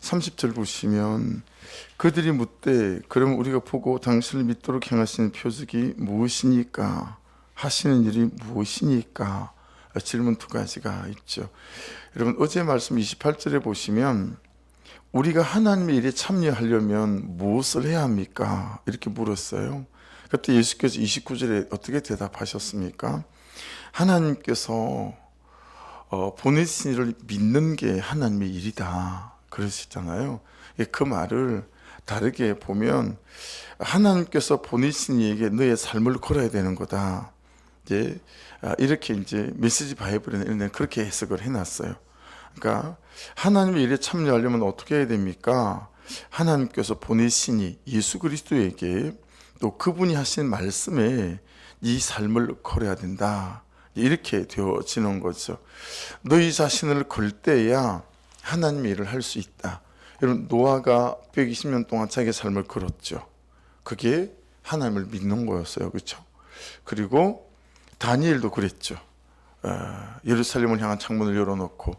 30절 보시면 그들이 묻되 그럼 우리가 보고 당신을 믿도록 행하시는 표적이 무엇이니까 하시는 일이 무엇이니까 질문 두 가지가 있죠. 여러분 어제 말씀 28절에 보시면 우리가 하나님의 일에 참여하려면 무엇을 해야 합니까? 이렇게 물었어요. 그때 예수께서 29절에 어떻게 대답하셨습니까? 하나님께서 보내신 일을 믿는 게 하나님의 일이다 그러시잖아요. 그 말을 다르게 보면 하나님께서 보내신 이에게 너의 삶을 걸어야 되는 거다. 이렇게 이제 메시지 바이블에는 그렇게 해석을 해놨어요. 그러니까 하나님의 일에 참여하려면 어떻게 해야 됩니까? 하나님께서 보내시니 예수 그리스도에게 또 그분이 하신 말씀에 이 삶을 걸어야 된다. 이렇게 되어지는 거죠. 너희 자신을 걸 때야 하나님의 일을 할 수 있다. 여러분 노아가 120년 동안 자기의 삶을 걸었죠. 그게 하나님을 믿는 거였어요. 그렇죠? 그리고 다니엘도 그랬죠. 예루살렘을 향한 창문을 열어놓고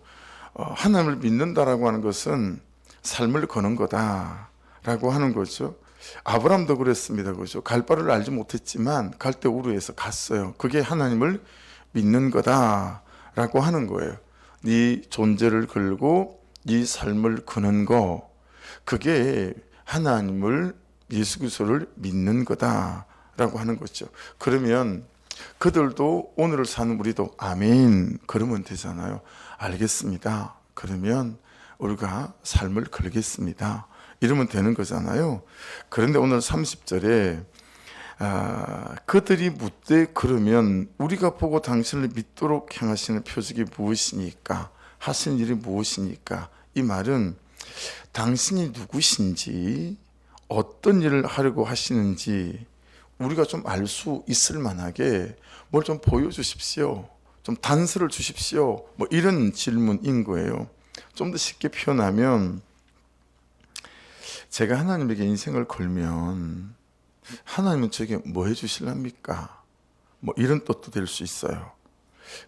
하나님을 믿는다라고 하는 것은 삶을 거는 거다라고 하는 거죠. 아브라함도 그랬습니다. 그죠? 갈 바를 알지 못했지만 갈대 우르에서 갔어요. 그게 하나님을 믿는 거다라고 하는 거예요. 네 존재를 걸고 네 삶을 거는 거, 그게 하나님을 예수 그리스도를 믿는 거다라고 하는 거죠. 그러면 그들도 오늘을 사는 우리도 아멘 그러면 되잖아요. 알겠습니다. 그러면 우리가 삶을 걸겠습니다. 이러면 되는 거잖아요. 그런데 오늘 30절에 그들이 묻되 그러면 우리가 보고 당신을 믿도록 행하시는 표적이 무엇이니까 하시는 일이 무엇이니까, 이 말은 당신이 누구신지 어떤 일을 하려고 하시는지 우리가 좀 알 수 있을 만하게 뭘 좀 보여주십시오. 좀 단서를 주십시오. 뭐 이런 질문인 거예요. 좀 더 쉽게 표현하면 제가 하나님에게 인생을 걸면 하나님은 저에게 뭐 해주실랍니까? 뭐 이런 뜻도 될 수 있어요.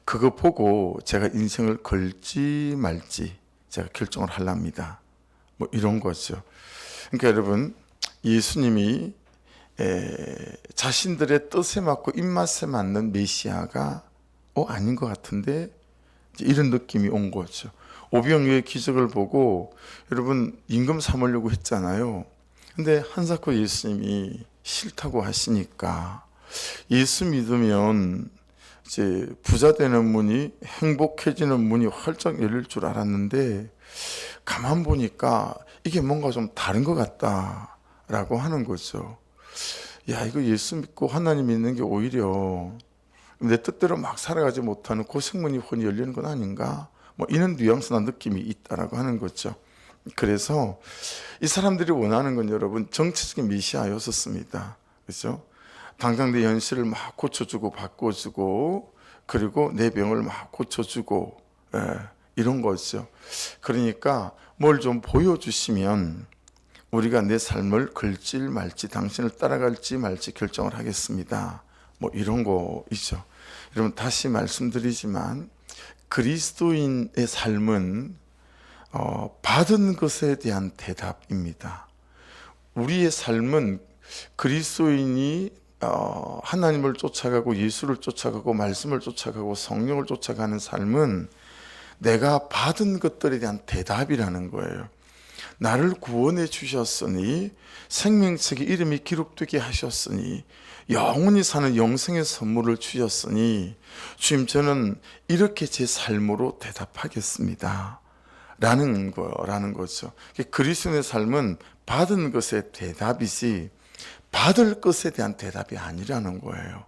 그거 보고 제가 인생을 걸지 말지 제가 결정을 하랍니다. 뭐 이런 거죠. 그러니까 여러분 예수님이 자신들의 뜻에 맞고 입맛에 맞는 메시아가 아닌 것 같은데 이런 느낌이 온 거죠. 오병이어의 기적을 보고 여러분 임금 삼으려고 했잖아요. 근데 한사코 예수님이 싫다고 하시니까 예수 믿으면 이제 부자 되는 문이, 행복해지는 문이 활짝 열릴 줄 알았는데 가만 보니까 이게 뭔가 좀 다른 것 같다라고 하는 거죠. 야, 이거 예수 믿고 하나님 믿는 게 오히려 내 뜻대로 막 살아가지 못하는 그 생문이 혼이 열리는 건 아닌가? 뭐 이런 뉘앙스나 느낌이 있다라고 하는 거죠. 그래서 이 사람들이 원하는 건 여러분 정치적인 메시아였었습니다. 그렇죠? 당장 내 현실을 막 고쳐주고 바꿔주고 그리고 내 병을 막 고쳐주고 이런 거죠. 그러니까 뭘 좀 보여주시면 우리가 내 삶을 걸지 말지 당신을 따라갈지 말지 결정을 하겠습니다. 뭐 이런 거이죠. 여러분 다시 말씀드리지만 그리스도인의 삶은 받은 것에 대한 대답입니다. 우리의 삶은 그리스도인이 하나님을 쫓아가고 예수를 쫓아가고 말씀을 쫓아가고 성령을 쫓아가는 삶은 내가 받은 것들에 대한 대답이라는 거예요. 나를 구원해 주셨으니 생명책에 이름이 기록되게 하셨으니 영원히 사는 영생의 선물을 주셨으니 주님 저는 이렇게 제 삶으로 대답하겠습니다 라는 거죠. 그리스도인의 삶은 받은 것의 대답이지 받을 것에 대한 대답이 아니라는 거예요.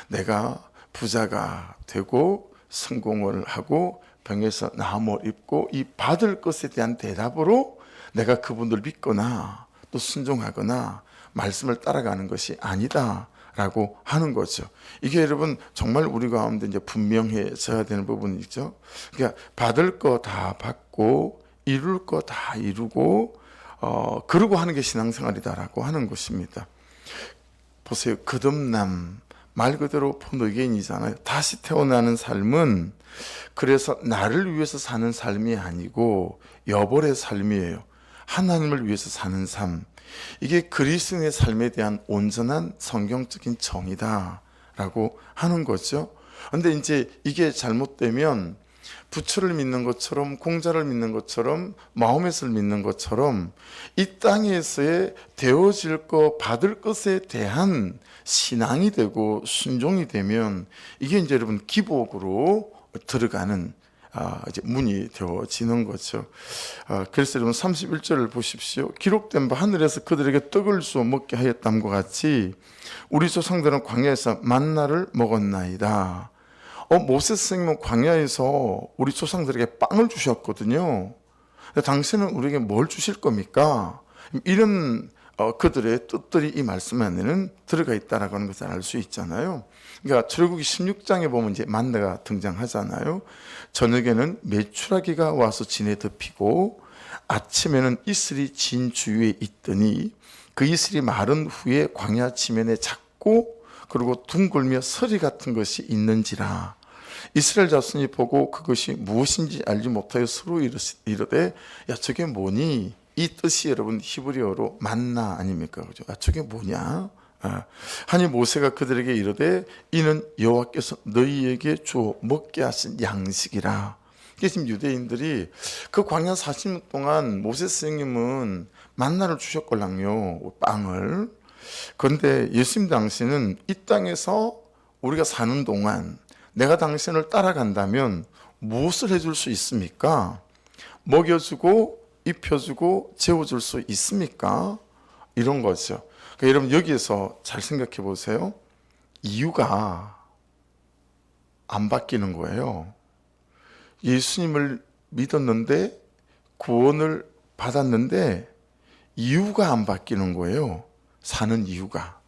내가 부자가 되고 성공을 하고 병에서 나음을 입고 이 받을 것에 대한 대답으로 내가 그분들 믿거나 또 순종하거나 말씀을 따라가는 것이 아니다라고 하는 거죠. 이게 여러분 정말 우리 가운데 이제 분명해져야 되는 부분이죠. 그러니까 받을 거 다 받고 이룰 거 다 이루고 그러고 하는 게 신앙생활이다라고 하는 것입니다. 보세요. 거듭남 말 그대로 본어게인이잖아요. 다시 태어나는 삶은 그래서 나를 위해서 사는 삶이 아니고 여벌의 삶이에요. 하나님을 위해서 사는 삶, 이게 그리스도인의 삶에 대한 온전한 성경적인 정의다라고 하는 거죠. 근데 이제 이게 잘못되면 부처를 믿는 것처럼, 공자를 믿는 것처럼, 마호멧을 믿는 것처럼 이 땅에서의 되어질 것, 받을 것에 대한 신앙이 되고 순종이 되면 이게 이제 여러분 기복으로 들어가는 이제 문이 되어지는 거죠. 그래서 여러분 31절을 보십시오. 기록된 바 하늘에서 그들에게 떡을 주어 먹게 하였담과 같이 우리 조상들은 광야에서 만나를 먹었나이다. 모세스 선생님은 광야에서 우리 조상들에게 빵을 주셨거든요. 당신은 우리에게 뭘 주실 겁니까? 이런 그들의 뜻들이 이 말씀 안에는 들어가 있다라고 하는 것을 알 수 있잖아요. 그러니까 출애굽기 16장에 보면 이제 만나가 등장하잖아요. 저녁에는 메추라기가 와서 진에 덮이고 아침에는 이슬이 진 주위에 있더니 그 이슬이 마른 후에 광야 지면에 작고 그리고 둥글며 서리 같은 것이 있는지라. 이스라엘 자손이 보고 그것이 무엇인지 알지 못하여 서로 이르되 야 저게 뭐니? 이 뜻이 여러분 히브리어로 만나 아닙니까? 그죠? 저게 뭐냐? 하니 모세가 그들에게 이르되 이는 여호와께서 너희에게 주어 먹게 하신 양식이라. 이게 지금 유대인들이 그 광야 40년 동안 모세 선생님은 만나를 주셨걸랑요, 빵을. 그런데 예수님 당신은 이 땅에서 우리가 사는 동안 내가 당신을 따라간다면 무엇을 해줄 수 있습니까? 먹여주고 입혀주고 재워줄 수 있습니까? 이런 거죠. 그러니까 여러분 여기에서 잘 생각해 보세요. 이유가 안 바뀌는 거예요. 예수님을 믿었는데 구원을 받았는데 이유가 안 바뀌는 거예요. 사는 이유가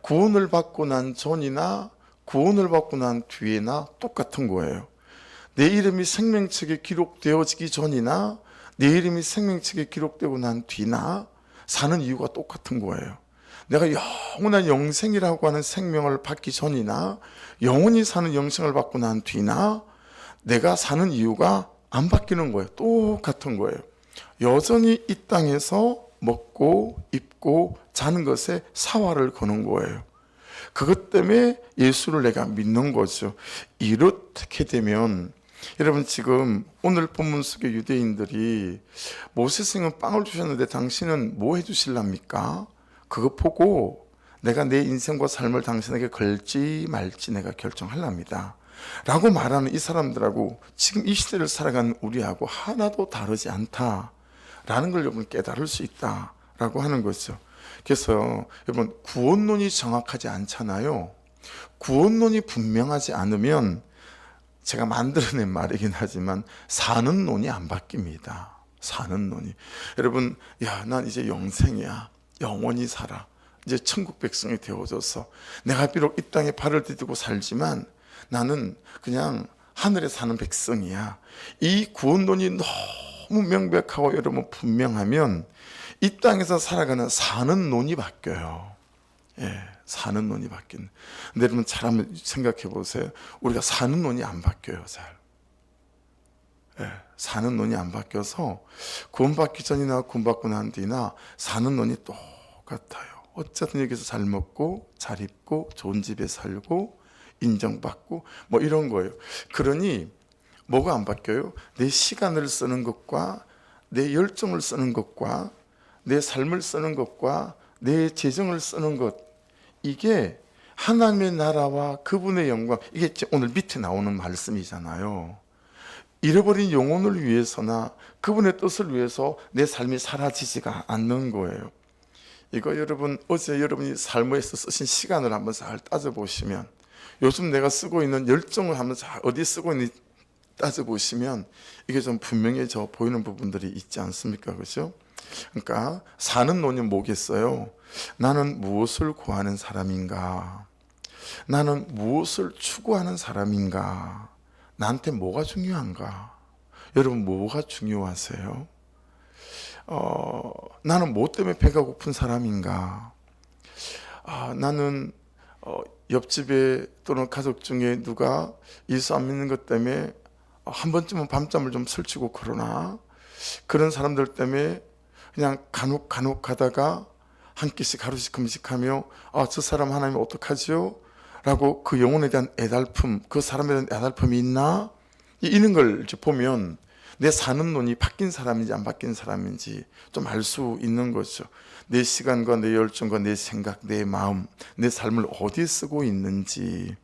구원을 받고 난 전이나 구원을 받고 난 뒤에나 똑같은 거예요. 내 이름이 생명책에 기록되어지기 전이나 내 이름이 생명책에 기록되고 난 뒤나 사는 이유가 똑같은 거예요. 내가 영원한 영생이라고 하는 생명을 받기 전이나 영원히 사는 영생을 받고 난 뒤나 내가 사는 이유가 안 바뀌는 거예요. 똑같은 거예요. 여전히 이 땅에서 먹고 입고 자는 것에 사활을 거는 거예요. 그것 때문에 예수를 내가 믿는 거죠. 이렇게 되면 여러분 지금 오늘 본문 속의 유대인들이 모세스는 빵을 주셨는데 당신은 뭐 해주실랍니까? 그거 보고 내가 내 인생과 삶을 당신에게 걸지 말지 내가 결정하랍니다 라고 말하는 이 사람들하고 지금 이 시대를 살아가는 우리하고 하나도 다르지 않다라는 걸 여러분 깨달을 수 있다라고 하는 거죠. 그래서 여러분 구원론이 정확하지 않잖아요. 구원론이 분명하지 않으면 제가 만들어낸 말이긴 하지만 사는 논이 안 바뀝니다. 사는 논이. 여러분, 난 이제 영생이야. 영원히 살아. 이제 천국 백성이 되어져서 내가 비록 이 땅에 발을 디디고 살지만 나는 그냥 하늘에 사는 백성이야. 이 구원론이 너무 명백하고 여러분 분명하면 이 땅에서 살아가는 사는 논이 바뀌어요. 사는 논이 바뀌는. 근데 여러분 잘 한번 생각해 보세요. 우리가 사는 논이 안 바뀌어요. 잘. 사는 논이 안 바뀌어서 구원받기 전이나 구원받고 난 뒤나 사는 논이 똑같아요. 어쨌든 여기서 잘 먹고 잘 입고 좋은 집에 살고 인정받고 뭐 이런 거예요. 그러니 뭐가 안 바뀌어요? 내 시간을 쓰는 것과 내 열정을 쓰는 것과 내 삶을 쓰는 것과 내 재정을 쓰는 것, 이게 하나님의 나라와 그분의 영광, 이게 오늘 밑에 나오는 말씀이잖아요. 잃어버린 영혼을 위해서나 그분의 뜻을 위해서 내 삶이 사라지지가 않는 거예요. 이거 여러분 어제 여러분이 삶에서 쓰신 시간을 한번 잘 따져보시면, 요즘 내가 쓰고 있는 열정을 한번 잘 어디 쓰고 있는지 따져보시면 이게 좀 분명해져 보이는 부분들이 있지 않습니까? 그죠? 그러니까 사는 논이 뭐겠어요? 나는 무엇을 구하는 사람인가? 나는 무엇을 추구하는 사람인가? 나한테 뭐가 중요한가? 여러분 뭐가 중요하세요? 나는 뭐 때문에 배가 고픈 사람인가? 나는 옆집에 또는 가족 중에 누가 예수 안 믿는 것 때문에 한 번쯤은 밤잠을 좀 설치고 그러나 그런 사람들 때문에 그냥 간혹 가다가 한 끼씩 하루씩 금식하며 저 사람 하나님 어떡하지요? 라고 그 영혼에 대한 애달픔, 그 사람에 대한 애달픔이 있나? 이런 걸 보면 내 사는 논이 바뀐 사람인지 안 바뀐 사람인지 좀 알 수 있는 거죠. 내 시간과 내 열정과 내 생각, 내 마음, 내 삶을 어디에 쓰고 있는지,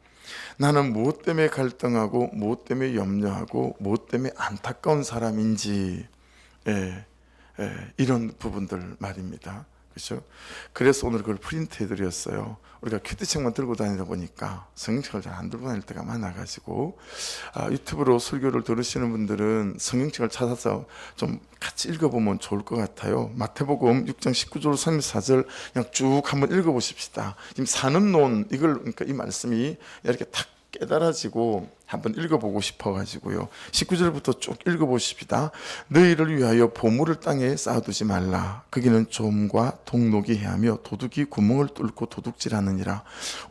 나는 무엇 때문에 갈등하고 무엇 때문에 염려하고 무엇 때문에 안타까운 사람인지, 이런 부분들 말입니다. 그렇죠? 그래서 오늘 그걸 프린트해 드렸어요. 우리가 큐티책만 들고 다니다 보니까 성경책을 잘 안 들고 다닐 때가 많아가지고, 유튜브로 설교를 들으시는 분들은 성경책을 찾아서 좀 같이 읽어보면 좋을 것 같아요. 마태복음 6장 19절 34절 그냥 쭉 한번 읽어보십시다. 지금 사는 논, 이걸, 그러니까 이 말씀이 이렇게 탁 깨달아지고 한번 읽어보고 싶어가지고요. 19절부터 쭉 읽어보십시다. 너희를 위하여 보물을 땅에 쌓아두지 말라. 거기는 좀과 동록이 해하며 도둑이 구멍을 뚫고 도둑질하느니라.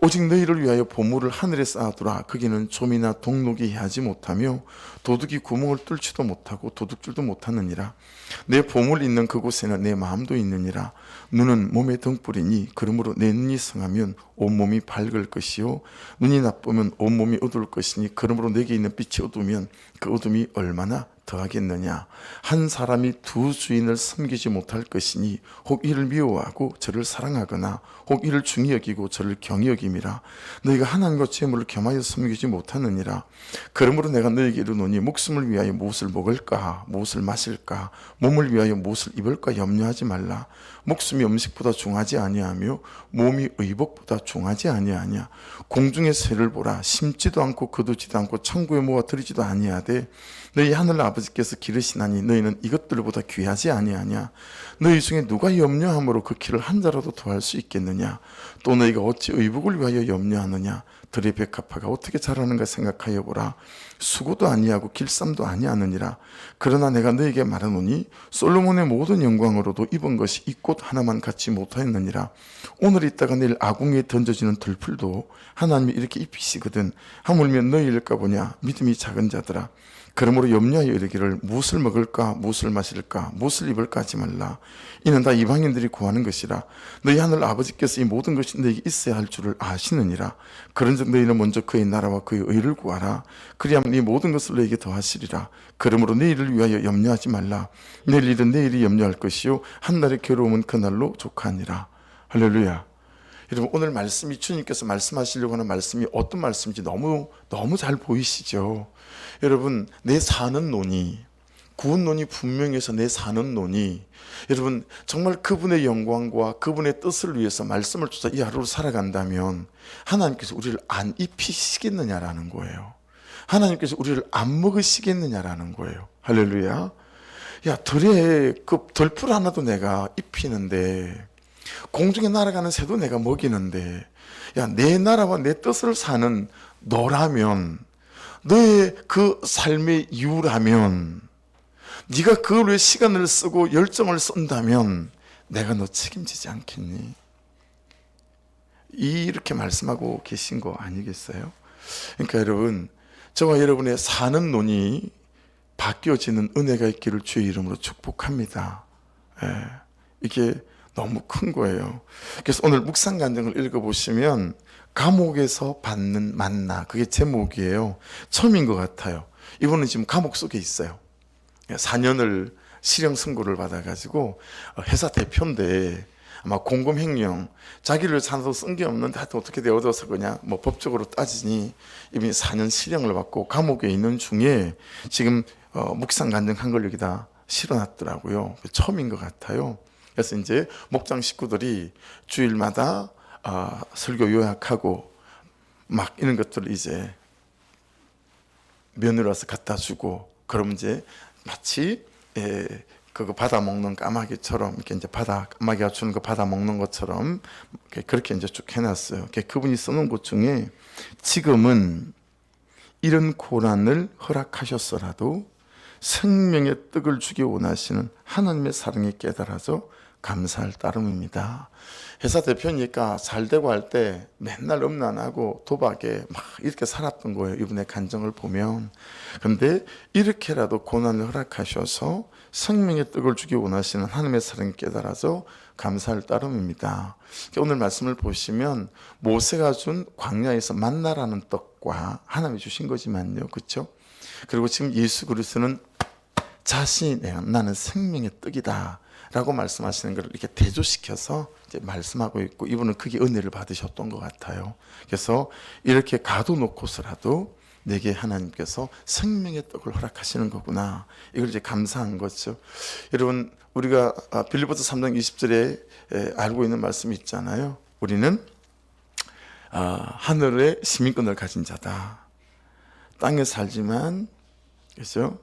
오직 너희를 위하여 보물을 하늘에 쌓아두라. 거기는 좀이나 동록이 해하지 못하며 도둑이 구멍을 뚫지도 못하고 도둑질도 못하느니라. 내 보물 있는 그곳에는 내 마음도 있느니라. 눈은 몸의 등불이니 그러므로 내 눈이 성하면 온몸이 밝을 것이요 눈이 나쁘면 온몸이 어두울 것이니 그러므로 내게 있는 빛이 어두우면 그 어둠이 얼마나 더하겠느냐. 한 사람이 두 주인을 섬기지 못할 것이니 혹 이를 미워하고 저를 사랑하거나 혹 이를 중히 여기고 저를 경히 여김이라. 너희가 하나님과 재물을 겸하여 섬기지 못하느니라. 그러므로 내가 너희에게 이르노니 목숨을 위하여 무엇을 먹을까 무엇을 마실까 몸을 위하여 무엇을 입을까 염려하지 말라. 목숨이 음식보다 중하지 아니하며 몸이 의복보다 중하지 아니하냐. 공중의 새를 보라. 심지도 않고 거두지도 않고 창고에 모아 들이지도 아니하되 너희 하늘 아버지께서 기르시나니 너희는 이것들보다 귀하지 아니하냐. 너희 중에 누가 염려함으로 그 키를 한 자라도 더할 수 있겠느냐. 또 너희가 어찌 의복을 위하여 염려하느냐. 들의 백합화가 어떻게 자라는가 생각하여 보라. 수고도 아니하고 길쌈도 아니하느니라. 그러나 내가 너희에게 말하노니 솔로몬의 모든 영광으로도 입은 것이 이 꽃 하나만 갖지 못하였느니라. 오늘 있다가 내일 아궁이에 던져지는 들풀도 하나님이 이렇게 입히시거든. 하물며 너희일까 보냐. 믿음이 작은 자들아. 그러므로 염려하여 이르기를 무엇을 먹을까 무엇을 마실까 무엇을 입을까 하지 말라. 이는 다 이방인들이 구하는 것이라. 너희 하늘 아버지께서 이 모든 것이 너희에게 있어야 할 줄을 아시느니라. 그런즉 너희는 먼저 그의 나라와 그의 의를 구하라. 그리하면 이 모든 것을 너희에게 더하시리라. 그러므로 내일을 위하여 염려하지 말라. 내일 일은 내일이 염려할 것이요 한 날의 괴로움은 그날로 족하니라. 할렐루야. 여러분, 오늘 말씀이 주님께서 말씀하시려고 하는 말씀이 어떤 말씀인지 너무 잘 보이시죠? 여러분, 내 사는 논이, 구은 논이 분명해서 내 사는 논이, 여러분 정말 그분의 영광과 그분의 뜻을 위해서 말씀을 쫓아 이 하루를 살아간다면 하나님께서 우리를 안 입히시겠느냐라는 거예요. 하나님께서 우리를 안 먹으시겠느냐라는 거예요. 할렐루야. 야, 들에 그 덜풀 하나도 내가 입히는데, 공중에 날아가는 새도 내가 먹이는데, 야, 내 나라와 내 뜻을 사는 너라면, 너의 그 삶의 이유라면, 네가 그걸 위해 시간을 쓰고 열정을 쓴다면 내가 너 책임지지 않겠니? 이렇게 말씀하고 계신 거 아니겠어요? 그러니까 여러분, 저와 여러분의 사는 논이 바뀌어지는 은혜가 있기를 주의 이름으로 축복합니다. 이게 너무 큰 거예요. 그래서 오늘 묵상 간증을 읽어보시면 감옥에서 받는 만나, 그게 제목이에요. 처음인 것 같아요. 이분은 지금 감옥 속에 있어요. 4년을 실형 선고를 받아가지고 회사 대표인데 아마 공금횡령, 자기를 산소 쓴 게 없는데 하여튼 어떻게 돼 얻어서 그냥 뭐 법적으로 따지니 이분이 4년 실형을 받고 감옥에 있는 중에 지금 묵상 간증한 걸 여기다 실어놨더라고요. 처음인 것 같아요. 그래서 이제 목장 식구들이 주일마다 설교 요약하고 막 이런 것들을 이제 면으로 와서 갖다 주고, 그럼 이제 마치 그거 받아 먹는 까마귀처럼 이렇게 이제 까마귀가 주는 거 받아 먹는 것처럼 그렇게 이제 쭉 해놨어요. 그분이 써놓은 것 중에 지금은 이런 고난을 허락하셨어라도 생명의 떡을 주기 원하시는 하나님의 사랑이 깨달아져 감사할 따름입니다. 회사 대표니까 잘 되고 할 때 맨날 음란하고 도박에 막 이렇게 살았던 거예요. 이분의 간증을 보면. 근데 이렇게라도 고난을 허락하셔서 생명의 떡을 주기 원하시는 하나님의 사랑을 깨달아서 감사할 따름입니다. 오늘 말씀을 보시면 모세가 준 광야에서 만나라는 떡과 하나님이 주신 거지만요. 그렇죠? 그리고 지금 예수 그리스도는 자신이 나는 생명의 떡이다 라고 말씀하시는 것을 이렇게 대조시켜서 이제 말씀하고 있고, 이분은 크게 은혜를 받으셨던 것 같아요. 그래서 이렇게 가둬놓고서라도 내게 하나님께서 생명의 떡을 허락하시는 거구나, 이걸 이제 감사한 거죠. 여러분, 우리가 빌립보서 3장 20절에 알고 있는 말씀이 있잖아요. 우리는 하늘의 시민권을 가진 자다. 땅에 살지만, 그렇죠?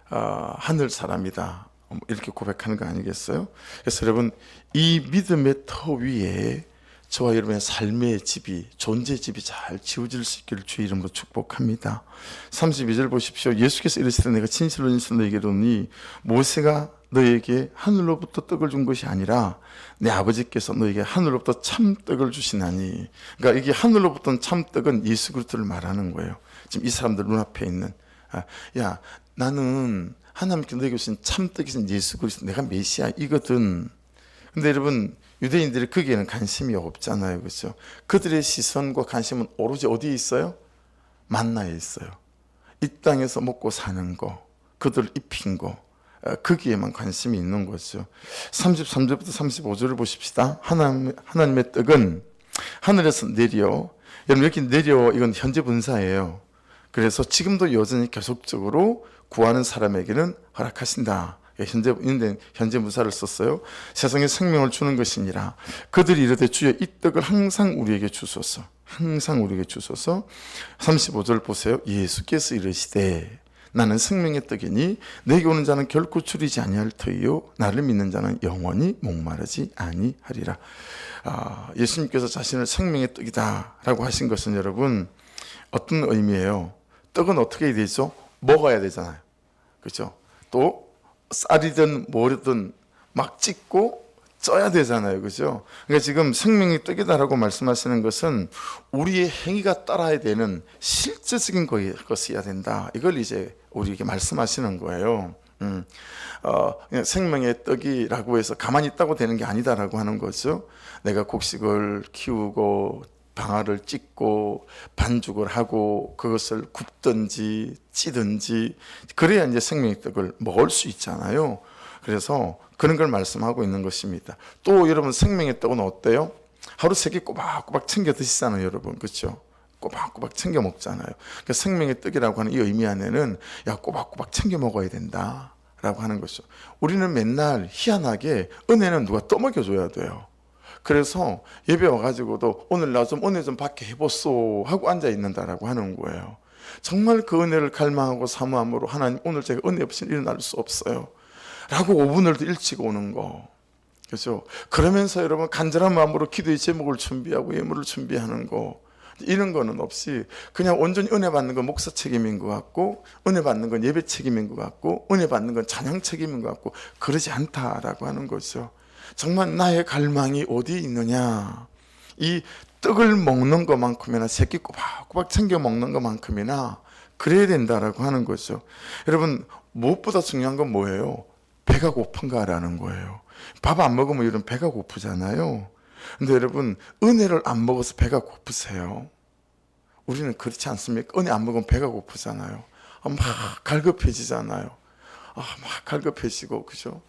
하늘 사람이다, 이렇게 고백하는 거 아니겠어요? 그래서 여러분, 이 믿음의 터 위에 저와 여러분의 삶의 집이, 존재의 집이 잘 지어질 수 있기를 주의 이름으로 축복합니다. 32절 보십시오. 예수께서 이르시되 내가 진실로 진실로 너에게 이르노니 모세가 너에게 하늘로부터 떡을 준 것이 아니라 내 아버지께서 너에게 하늘로부터 참떡을 주시나니. 그러니까 이게 하늘로부터 참떡은 예수 그리스도를 말하는 거예요. 지금 이 사람들 눈앞에 있는, 야, 나는 하나님께 너에게 주신 참떡이신 예수 그리스도, 내가 메시아 이거든. 근데 여러분, 유대인들이 거기에는 관심이 없잖아요. 그렇죠? 그들의 시선과 관심은 오로지 어디에 있어요? 만나에 있어요. 이 땅에서 먹고 사는 거, 그들 입힌 거, 거기에만 관심이 있는 거죠. 33절부터 35절을 보십시다. 하나님의 떡은 하늘에서 내려, 여러분 여기 내려, 이건 현재 분사예요. 그래서 지금도 여전히 계속적으로 구하는 사람에게는 허락하신다. 현재 무사를 썼어요. 세상에 생명을 주는 것이니라. 그들이 이르되 주여 이 떡을 항상 우리에게 주소서. 항상 우리에게 주소서. 35절 보세요. 예수께서 이르시되 나는 생명의 떡이니 내게 오는 자는 결코 줄이지 아니할 터이요 나를 믿는 자는 영원히 목마르지 아니하리라. 예수님께서 자신을 생명의 떡이다 라고 하신 것은 여러분 어떤 의미예요? 떡은 어떻게 해야 되죠? 먹어야 되잖아요. 그렇죠? 또 쌀이든 뭐든 막 찢고 쪄야 되잖아요. 그죠? 그러니까 지금 생명의 떡이다라고 말씀하시는 것은 우리의 행위가 따라야 되는 실제적인 것이어야 된다. 이걸 이제 우리에게 말씀하시는 거예요. 그냥 생명의 떡이라고 해서 가만히 있다고 되는 게 아니다라고 하는 거죠. 내가 곡식을 키우고 방아를 찢고 반죽을 하고 그것을 굽든지 찌든지 그래야 이제 생명의 떡을 먹을 수 있잖아요. 그래서 그런 걸 말씀하고 있는 것입니다. 또 여러분, 생명의 떡은 어때요? 하루 세 개 꼬박꼬박 챙겨 드시잖아요, 여러분. 그렇죠? 꼬박꼬박 챙겨 먹잖아요. 그러니까 생명의 떡이라고 하는 이 의미 안에는 야, 꼬박꼬박 챙겨 먹어야 된다 라고 하는 것이죠. 우리는 맨날 희한하게 은혜는 누가 떠먹여줘야 돼요. 그래서 예배 와가지고도 오늘 나 좀 은혜 좀 받게 해보소 하고 앉아있는다라고 하는 거예요. 정말 그 은혜를 갈망하고 사모함으로 하나님 오늘 제가 은혜 없이 일어날 수 없어요 라고 5분을 더 일찍 오는 거. 그렇죠? 그러면서 여러분 간절한 마음으로 기도의 제목을 준비하고 예물을 준비하는 거, 이런 거는 없이 그냥 온전히 은혜 받는 건 목사 책임인 것 같고, 은혜 받는 건 예배 책임인 것 같고, 은혜 받는 건 찬양 책임인 것 같고, 그러지 않다라고 하는 거죠. 정말 나의 갈망이 어디에 있느냐, 이 떡을 먹는 것만큼이나 새끼 꼬박꼬박 챙겨 먹는 것만큼이나 그래야 된다라고 하는 거죠. 여러분, 무엇보다 중요한 건 뭐예요? 배가 고픈가라는 거예요. 밥 안 먹으면 이런 배가 고프잖아요. 근데 여러분, 은혜를 안 먹어서 배가 고프세요? 우리는 그렇지 않습니까? 은혜 안 먹으면 배가 고프잖아요. 막 갈급해지잖아요. 막 갈급해지고, 그죠?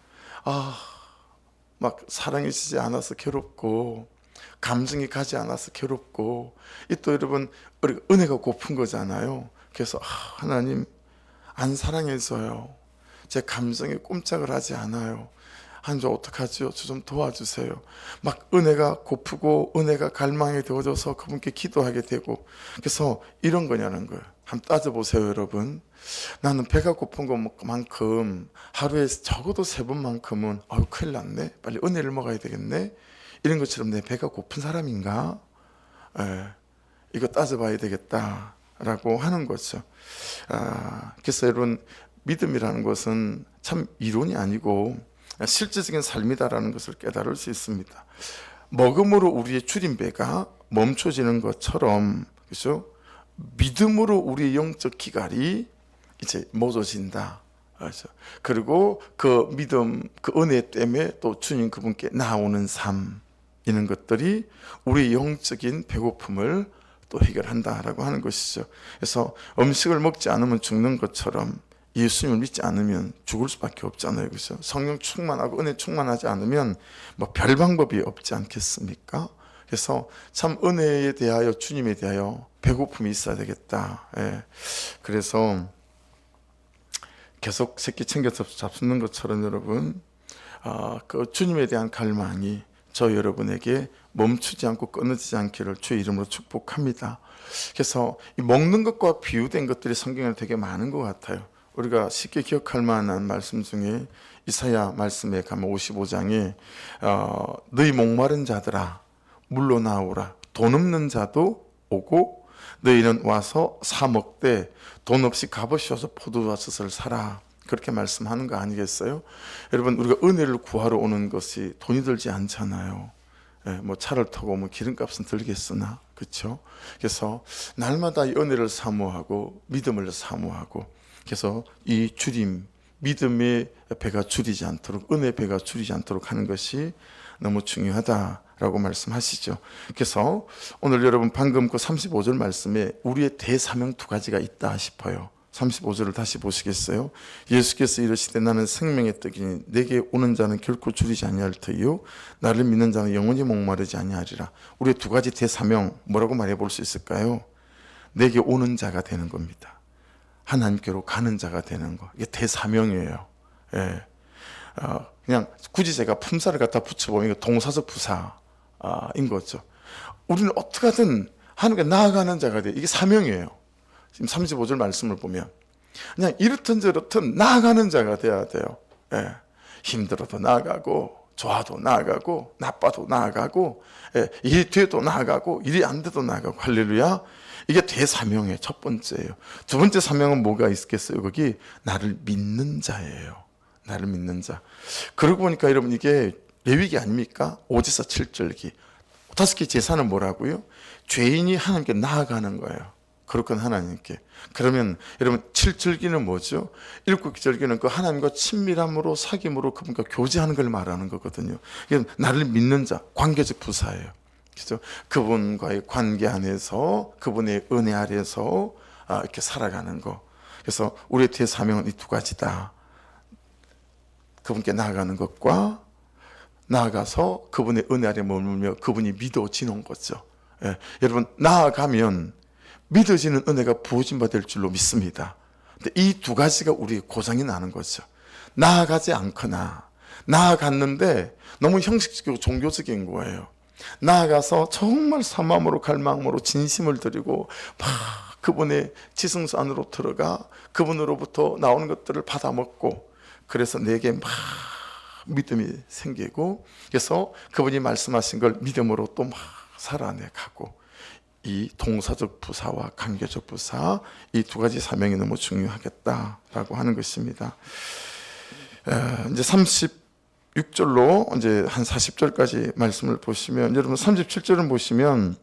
막 사랑해지지 않아서 괴롭고, 감정이 가지 않아서 괴롭고, 이 또 여러분, 우리가 은혜가 고픈 거잖아요. 그래서 하나님 안 사랑해서요, 제 감정에 꼼짝을 하지 않아요. 하나님, 저 어떡하지요? 저 좀 도와주세요. 막 은혜가 고프고 은혜가 갈망이 되어져서 그분께 기도하게 되고, 그래서 이런 거냐는 거예요. 한번 따져보세요, 여러분. 나는 배가 고픈 것만큼 하루에 적어도 3번만큼은 큰일 났네, 빨리 은혜를 먹어야 되겠네, 이런 것처럼 내 배가 고픈 사람인가? 이거 따져봐야 되겠다라고 하는 거죠. 그래서 여러분, 믿음이라는 것은 참 이론이 아니고 실제적인 삶이다라는 것을 깨달을 수 있습니다. 먹음으로 우리의 줄임배가 멈춰지는 것처럼, 그렇죠? 믿음으로 우리의 영적 기갈이 이제 멎어진다. 그렇죠? 그리고 그 믿음, 그 은혜 때문에 또 주님 그분께 나오는 삶, 이런 것들이 우리의 영적인 배고픔을 또 해결한다라고 하는 것이죠. 그래서 음식을 먹지 않으면 죽는 것처럼 예수님을 믿지 않으면 죽을 수밖에 없잖아요. 그렇죠? 성령 충만하고 은혜 충만하지 않으면 뭐 별 방법이 없지 않겠습니까? 그래서 참 은혜에 대하여, 주님에 대하여 배고픔이 있어야 되겠다. 예. 그래서 계속 새끼 챙겨서 잡수는 것처럼 여러분, 그 주님에 대한 갈망이 저 여러분에게 멈추지 않고 끊어지지 않기를 주의 이름으로 축복합니다. 그래서 이 먹는 것과 비유된 것들이 성경에 되게 많은 것 같아요. 우리가 쉽게 기억할 만한 말씀 중에 이사야 말씀에 가면 55장에 너희 목마른 자들아 물로 나오라, 돈 없는 자도 오고 너희는 와서 사 먹되 돈 없이 값없이 포도밭을 사라, 그렇게 말씀하는 거 아니겠어요? 여러분, 우리가 은혜를 구하러 오는 것이 돈이 들지 않잖아요. 뭐 차를 타고 뭐 기름값은 들겠으나, 그렇죠? 그래서 날마다 이 은혜를 사모하고 믿음을 사모하고, 그래서 이 줄임, 믿음의 배가 줄이지 않도록, 은혜 배가 줄이지 않도록 하는 것이 너무 중요하다라고 말씀하시죠. 그래서 오늘 여러분 방금 그 35절 말씀에 우리의 대사명 두 가지가 있다 싶어요. 35절을 다시 보시겠어요? 예수께서 이르시되 나는 생명의 떡이니 내게 오는 자는 결코 줄이지 아니할 터이요 나를 믿는 자는 영원히 목마르지 아니하리라. 우리의 두 가지 대사명 뭐라고 말해볼 수 있을까요? 내게 오는 자가 되는 겁니다. 하나님께로 가는 자가 되는 거, 이게 대사명이에요. 예. 그냥 굳이 제가 품사를 갖다 붙여보면 이거 동사적 부사인 거죠. 우리는 어떻게 하든 하나님께 나아가는 자가 돼. 이게 사명이에요. 지금 35절 말씀을 보면 그냥 이렇든 저렇든 나아가는 자가 돼야 돼요. 예. 힘들어도 나아가고, 좋아도 나아가고, 나빠도 나아가고, 예. 일이 돼도 나아가고, 일이 안 돼도 나아가고. 할렐루야. 이게 대사명의 첫 번째예요. 두 번째 사명은 뭐가 있겠어요? 거기 나를 믿는 자예요. 나를 믿는 자. 그러고 보니까 여러분 이게 레위기 아닙니까? 5제사 7절기. 5개 제사는 뭐라고요? 죄인이 하나님께 나아가는 거예요. 거룩한 하나님께. 그러면 여러분 7절기는 뭐죠? 7절기는 그 하나님과 친밀함으로, 사귐으로 그분과 교제하는 걸 말하는 거거든요. 나를 믿는 자, 관계적 부사예요. 그렇죠? 그분과의 관계 안에서, 그분의 은혜 아래에서 이렇게 살아가는 거. 그래서 우리의 대사명은 이 두 가지다. 그분께 나아가는 것과 나아가서 그분의 은혜 아래 머물며 그분이 믿어지는 거죠. 예. 여러분, 나아가면 믿어지는 은혜가 부어진 바 될 줄로 믿습니다. 근데 이 두 가지가 우리의 고장이 나는 거죠. 나아가지 않거나, 나아갔는데 너무 형식적이고 종교적인 거예요. 나아가서 정말 사마음으로, 갈망으로 진심을 드리고 막 그분의 지성소 안으로 들어가 그분으로부터 나오는 것들을 받아먹고, 그래서 내게 막 믿음이 생기고, 그래서 그분이 말씀하신 걸 믿음으로 또 막 살아내가고, 이 동사적 부사와 관계적 부사, 이 두 가지 사명이 너무 중요하겠다라고 하는 것입니다. 이제 36절로 이제 한 40절까지 말씀을 보시면, 여러분 37절을 보시면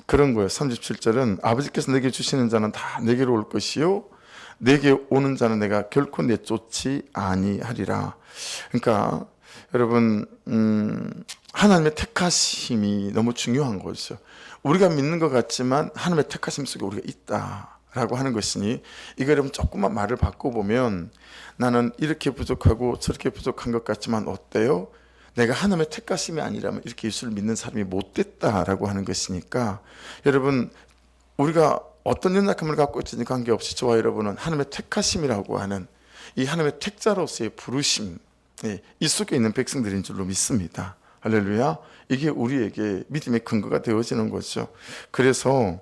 그런 거예요. 37절은 아버지께서 내게 주시는 자는 다 내게로 올 것이요 내게 오는 자는 내가 결코 내쫓지 아니하리라. 그러니까 여러분 하나님의 택하심이 너무 중요한 거죠. 우리가 믿는 것 같지만 하나님의 택하심 속에 우리가 있다라고 하는 것이니, 이거 여러분 조금만 말을 바꿔보면 나는 이렇게 부족하고 저렇게 부족한 것 같지만 어때요? 내가 하나님의 택하심이 아니라면 이렇게 예수를 믿는 사람이 못됐다라고 하는 것이니까, 여러분 우리가 어떤 연약함을 갖고 있든지 관계없이 저와 여러분은 하나님의 택하심이라고 하는 이 하나님의 택자로서의 부르심, 이 속에 있는 백성들인 줄로 믿습니다. 할렐루야. 이게 우리에게 믿음의 근거가 되어지는 거죠. 그래서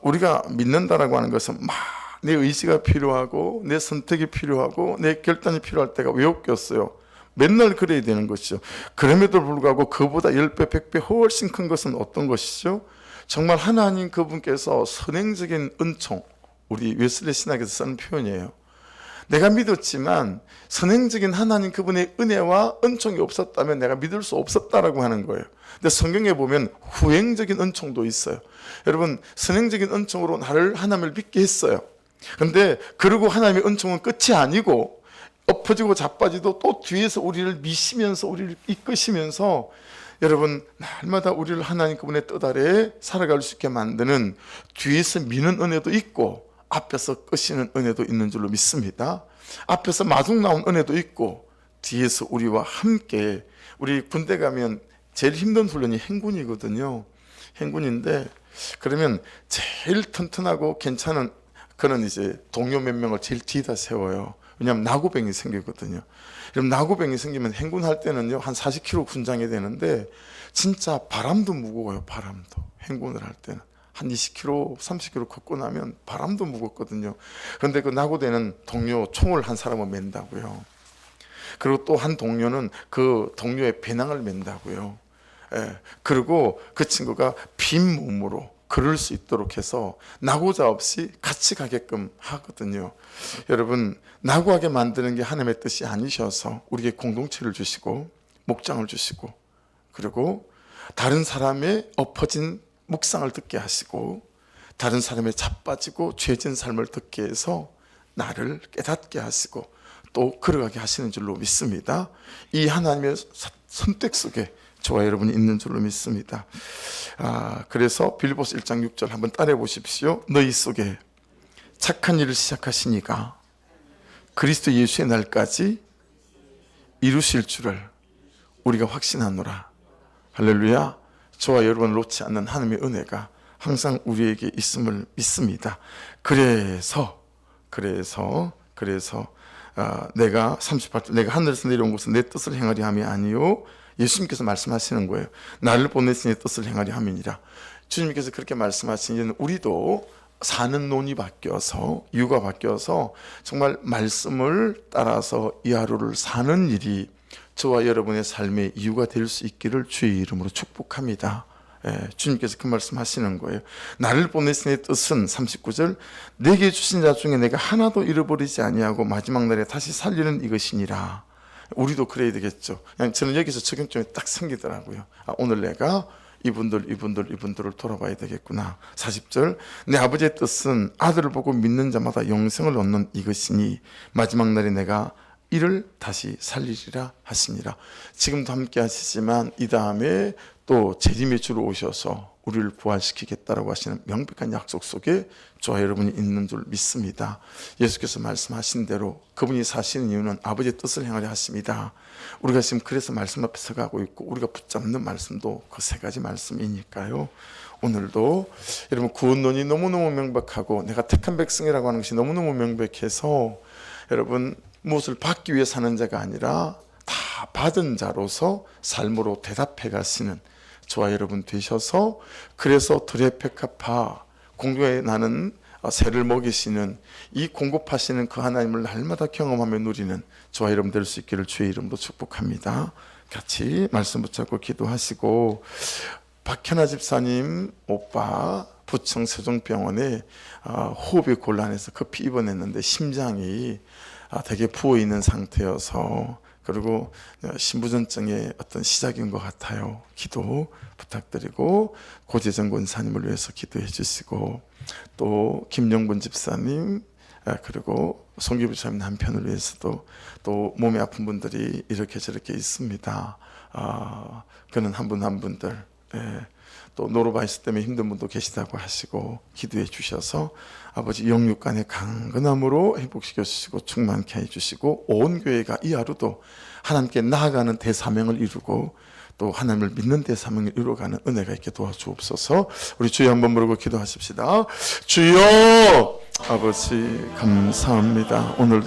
우리가 믿는다라고 하는 것은 막 내 의지가 필요하고 내 선택이 필요하고 내 결단이 필요할 때가 왜 없겠어요? 맨날 그래야 되는 것이죠. 그럼에도 불구하고 그보다 10배, 100배 훨씬 큰 것은 어떤 것이죠? 정말 하나님 그분께서 선행적인 은총, 우리 웨슬리 신학에서 쓰는 표현이에요. 내가 믿었지만 선행적인 하나님 그분의 은혜와 은총이 없었다면 내가 믿을 수 없었다라고 하는 거예요. 근데 성경에 보면 후행적인 은총도 있어요. 여러분, 선행적인 은총으로 나를 하나님을 믿게 했어요. 근데 그리고 하나님의 은총은 끝이 아니고 엎어지고 자빠지도 또 뒤에서 우리를 미시면서 우리를 이끄시면서 여러분 날마다 우리를 하나님 그분의 뜻 아래에 살아갈 수 있게 만드는 뒤에서 미는 은혜도 있고 앞에서 끄시는 은혜도 있는 줄로 믿습니다. 앞에서 마중 나온 은혜도 있고 뒤에서 우리와 함께, 우리 군대 가면 제일 힘든 훈련이 행군이거든요. 행군인데 그러면 제일 튼튼하고 괜찮은 그런 이제 동료 몇 명을 제일 뒤에다 세워요. 왜냐하면 나고병이 생기거든요. 그럼 나고병이 생기면 행군할 때는요 한 40km 군장이 되는데 진짜 바람도 무거워요. 바람도 행군을 할 때는 한 20km, 30km 걷고 나면 바람도 무겁거든요. 그런데 그 나고되는 동료 총을 한 사람은 맨다고요. 그리고 또 한 동료는 그 동료의 배낭을 맨다고요. 예. 그리고 그 친구가 빈 몸으로 걸을 수 있도록 해서 나고자 없이 같이 가게끔 하거든요. 여러분, 나고하게 만드는 게 하나님의 뜻이 아니셔서 우리에게 공동체를 주시고 목장을 주시고 그리고 다른 사람의 엎어진 묵상을 듣게 하시고 다른 사람의 자빠지고 죄진 삶을 듣게 해서 나를 깨닫게 하시고 또 걸어가게 하시는 줄로 믿습니다. 이 하나님의 선택 속에 저와 여러분이 있는 줄로 믿습니다. 그래서 빌립보서 1장 6절 한번 따라해 보십시오. 너희 속에 착한 일을 시작하시니가 그리스도 예수의 날까지 이루실 줄을 우리가 확신하노라. 할렐루야. 저와 여러분을 놓지 않는 하나님의 은혜가 항상 우리에게 있음을 믿습니다. 그래서 내가 38절 내가 하늘에서 내려온 것은 내 뜻을 행하리 함이 아니요 예수님께서 말씀하시는 거예요. 나를 보내신 내 뜻을 행하리 함이니라. 주님께서 그렇게 말씀하시니 우리도 사는 논이 바뀌어서 이유가 바뀌어서 정말 말씀을 따라서 이 하루를 사는 일이 저와 여러분의 삶의 이유가 될 수 있기를 주의 이름으로 축복합니다. 주님께서 그 말씀 하시는 거예요. 나를 보내신 내 뜻은 39절 내게 주신 자 중에 내가 하나도 잃어버리지 아니하고 마지막 날에 다시 살리는 이것이니라. 우리도 그래야 되겠죠. 그냥 저는 여기서 적용점이 딱 생기더라고요. 오늘 내가 이분들을 돌아봐야 되겠구나. 40절 내 아버지의 뜻은 아들을 보고 믿는 자마다 영생을 얻는 이것이니 마지막 날에 내가 이를 다시 살리리라 하시니라. 지금도 함께 하시지만 이 다음에 또 재림의 주로 오셔서 우리를 부활시키겠다라고 하시는 명백한 약속 속에 저와 여러분이 있는 줄 믿습니다. 예수께서 말씀하신 대로 그분이 사시는 이유는 아버지의 뜻을 행하려 하십니다. 우리가 지금 그래서 말씀 앞에 서가고 있고 우리가 붙잡는 말씀도 그 세 가지 말씀이니까요. 오늘도 여러분 구원론이 너무너무 명백하고 내가 택한 백성이라고 하는 것이 너무너무 명백해서 여러분 무엇을 받기 위해 사는 자가 아니라 다 받은 자로서 삶으로 대답해 가시는 저와 여러분 되셔서 그래서 들의 백합화 공중에 나는 새를 먹이시는 이 공급하시는 그 하나님을 날마다 경험하며 누리는 저와 여러분 될 수 있기를 주의 이름으로 축복합니다. 같이 말씀 붙잡고 기도하시고 박현아 집사님 오빠 부청 세종병원에 호흡이 곤란해서 급히 입원했는데 심장이 되게 부어있는 상태여서 그리고 신부전증의 어떤 시작인 것 같아요. 기도 부탁드리고 고재정 권사님을 위해서 기도해 주시고 또 김영분 집사님 그리고 송기부 집사님 남편을 위해서도 또 몸이 아픈 분들이 이렇게 저렇게 있습니다. 그는 한 분 한 분들 또 노로바이러스 때문에 힘든 분도 계시다고 하시고 기도해 주셔서 아버지 영육간의 강건함으로 회복시켜 주시고 충만케 해주시고 온 교회가 이 하루도 하나님께 나아가는 대사명을 이루고 또 하나님을 믿는 대사명을 이루어가는 은혜가 있게 도와주옵소서. 우리 주여 한번 부르고 기도하십시다. 주여 아버지 감사합니다. 오늘